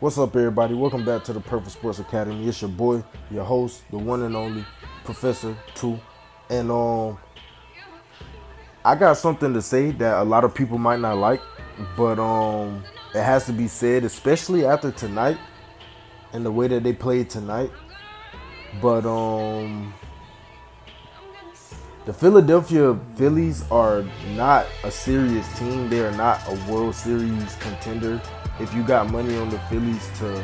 What's up, everybody? Welcome back to the Perfect Sports Academy. It's your boy, your host, the one and only Professor 2. And I got something to say that a lot of people might not like, but it has to be said, especially after tonight and the way that they played tonight. But the Philadelphia Phillies are not a serious team. They are not a World Series contender. If you got money on the Phillies to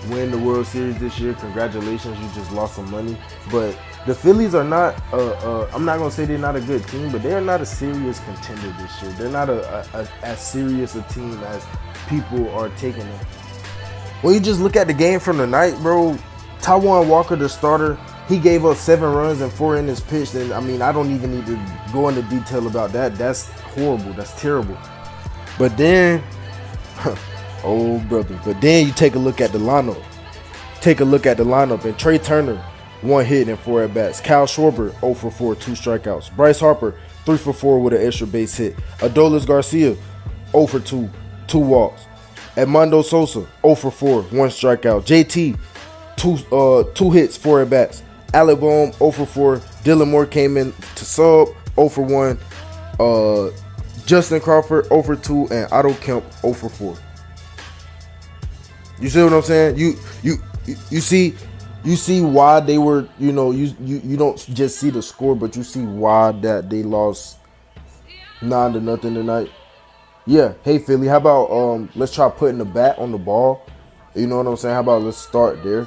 win the World Series this year, congratulations, you just lost some money. But the Phillies are not, I'm not going to say they're not a good team, but they are not a serious contender this year. They're not as serious a team as people are taking them. When you just look at the game from the night, bro, Taijuan Walker, the starter, he gave up 7 runs and 4 innings pitched. And I mean, I don't even need to go into detail about that. That's horrible. That's terrible. But then, oh brother. But then you take a look at the lineup. And Trey Turner, 1 hit and 4 at bats. Kyle Schwarber, 0 for 4, 2 strikeouts. Bryce Harper, 3 for 4 with an extra base hit. Adolis Garcia, 0 for 2, 2 walks. Edmundo Sosa, 0 for 4, 1 strikeout. JT, 2 hits, 4 at bats. Alec Bohm, 0 for 4. Dylan Moore came in to sub, 0 for 1. Justin Crawford, 0 for 2. And Otto Kemp, 0 for 4. You see what I'm saying? You see why they were, you don't just see the score, but you see why that they lost 9-0 tonight. Yeah, hey Philly, how about let's try putting the bat on the ball. You know what I'm saying? How about let's start there.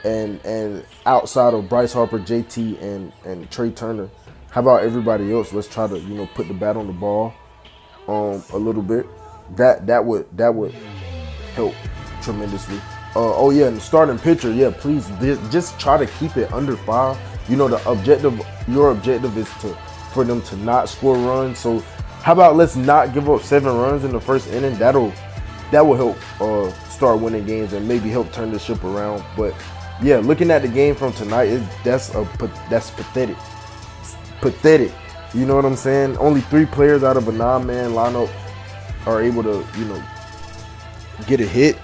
And outside of Bryce Harper, JT, and Trey Turner, how about everybody else? Let's try to put the bat on the ball a little bit. That would help tremendously. Oh yeah, and the starting pitcher, yeah, please just try to keep it under 5. Your objective is for them to not score runs. So how about let's not give up 7 runs in the first inning? That will help start winning games and maybe help turn the ship around. But yeah, looking at the game from tonight, that's pathetic. It's pathetic. You know what I'm saying? Only 3 players out of a 9-man lineup are able to get a hit.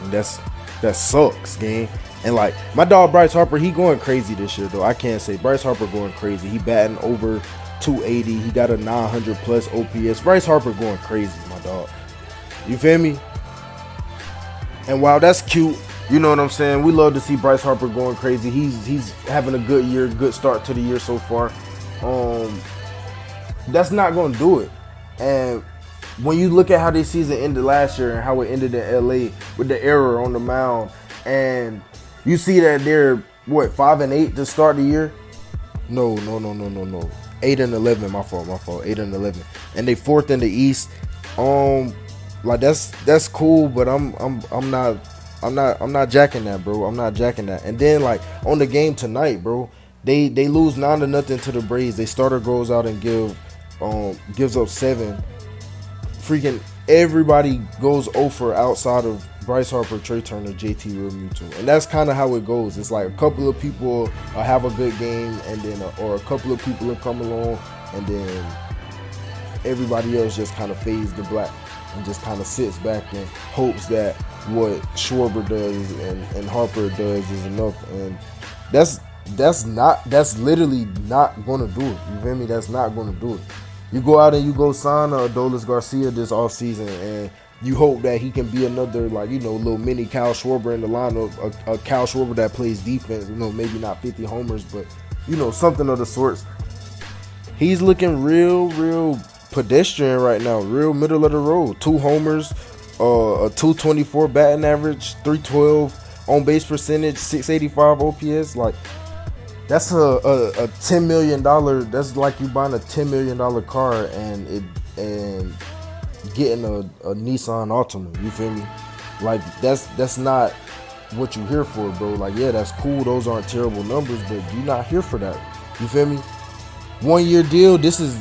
And that sucks, gang. And like my dog Bryce Harper, he going crazy this year though. I can't say Bryce Harper going crazy. He batting over 280. He got a 900 plus OPS. Bryce Harper going crazy, my dog. You feel me? And while that's cute, you know what I'm saying? We love to see Bryce Harper going crazy. He's having a good year, good start to the year so far. That's not going to do it. And when you look at how this season ended last year and how it ended in LA with the error on the mound, and you see that they're 5-8 to start the year. No. 8-11, my fault. 8-11, and they 4th in the East. Like that's cool, but I'm not jacking that, bro. I'm not jacking that. And then like on the game tonight, bro, they lose 9-0 to the Braves. Their starter goes out and gives up 7. Freaking everybody goes 0 for outside of Bryce Harper, Trey Turner, JT Realmuto. And that's kind of how it goes. It's like a couple of people have a good game, and then or a couple of people will come along, and then everybody else just kind of fades to black and just kind of sits back and hopes that what Schwarber does and Harper does is enough. And that's literally not going to do it. You feel me? That's not going to do it. You go out and you go sign Adolis Garcia this offseason, and you hope that he can be another, little mini Kyle Schwarber in the lineup, a Kyle Schwarber that plays defense, maybe not 50 homers, but, something of the sorts. He's looking real pedestrian right now, real middle of the road. 2 homers, a 224 batting average, 312 on base percentage, 685 OPS. Like, that's a $10 million. That's like you buying a $10 million car and getting a Nissan Altima. You feel me? Like that's not what you're here for, bro. Like, yeah, that's cool. Those aren't terrible numbers, but you're not here for that. You feel me? 1-year deal. This is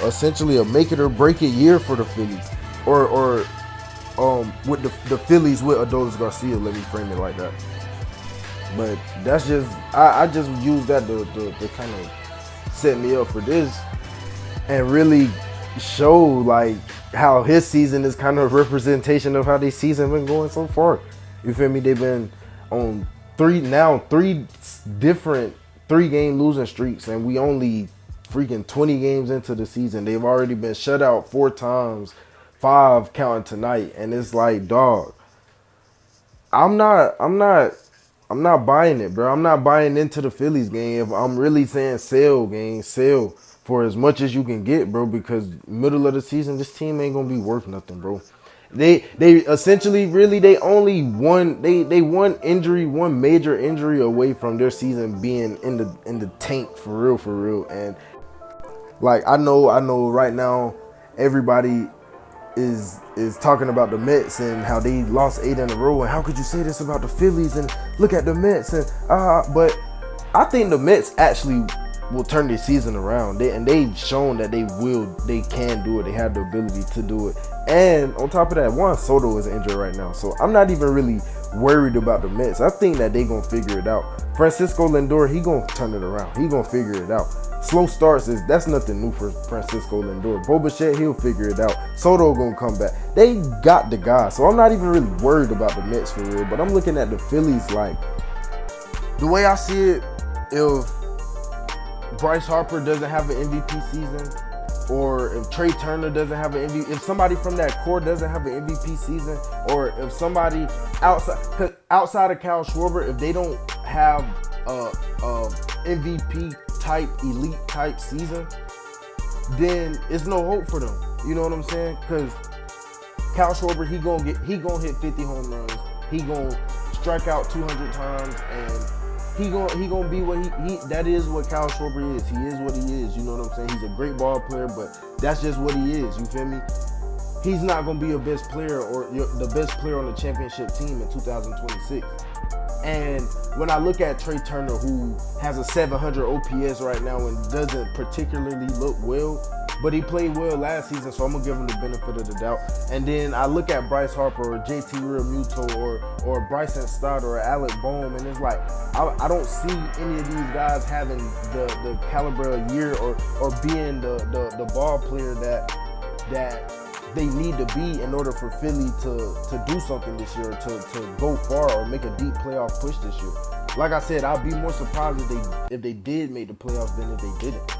essentially a make it or break it year for the Phillies, or with the Phillies with Adolis Garcia. Let me frame it like that. But that's just I just use that to kind of set me up for this and really show like how his season is kind of a representation of how their season been going so far. You feel me? They've been on three different 3-game losing streaks, and we only freaking 20 games into the season. They've already been shut out 4 times, 5 counting tonight, and it's like, dog, I'm not buying it, bro. I'm not buying into the Phillies game. If I'm really saying sell for as much as you can get, bro, because middle of the season, this team ain't gonna be worth nothing, bro. They essentially really they only won one major injury away from their season being in the tank for real. And like I know right now everybody is talking about the Mets and how they lost 8 in a row, and how could you say this about the Phillies, and look at the Mets, and but I think the Mets actually will turn their season around. They've shown that they can do it. They have the ability to do it. And on top of that, Juan Soto is injured right now, so I'm not even really worried about the Mets. I think that they gonna figure it out. Francisco Lindor, he gonna turn it around. He gonna figure it out. Slow starts that's nothing new for Francisco Lindor. Bo Bichette, he'll figure it out. Soto gonna come back. They got the guy, so I'm not even really worried about the Mets for real. But I'm looking at the Phillies like the way I see it. If Bryce Harper doesn't have an MVP season, or if Trey Turner doesn't have an MVP, if somebody from that core doesn't have an MVP season, or if somebody outside of Kyle Schwarber, if they don't have a MVP type, elite type season, then it's no hope for them. You know what I'm saying? Because Kyle Schwarber, he gonna hit 50 home runs. He gonna strike out 200 times, and he gonna be what he that is what Kyle Schwarber is. He is what he is. You know what I'm saying? He's a great ball player, but that's just what he is. You feel me? He's not gonna be a best player or the best player on the championship team in 2026. And when I look at Trey Turner, who has a 700 OPS right now and doesn't particularly look well, but he played well last season, so I'm going to give him the benefit of the doubt. And then I look at Bryce Harper or JT Realmuto or Bryson Stott or Alec Boehm, and it's like, I don't see any of these guys having the caliber of year or being the ball player that they need to be in order for Philly to do something this year, to go far or make a deep playoff push this year. Like I said, I'll be more surprised if they did make the playoffs than if they didn't.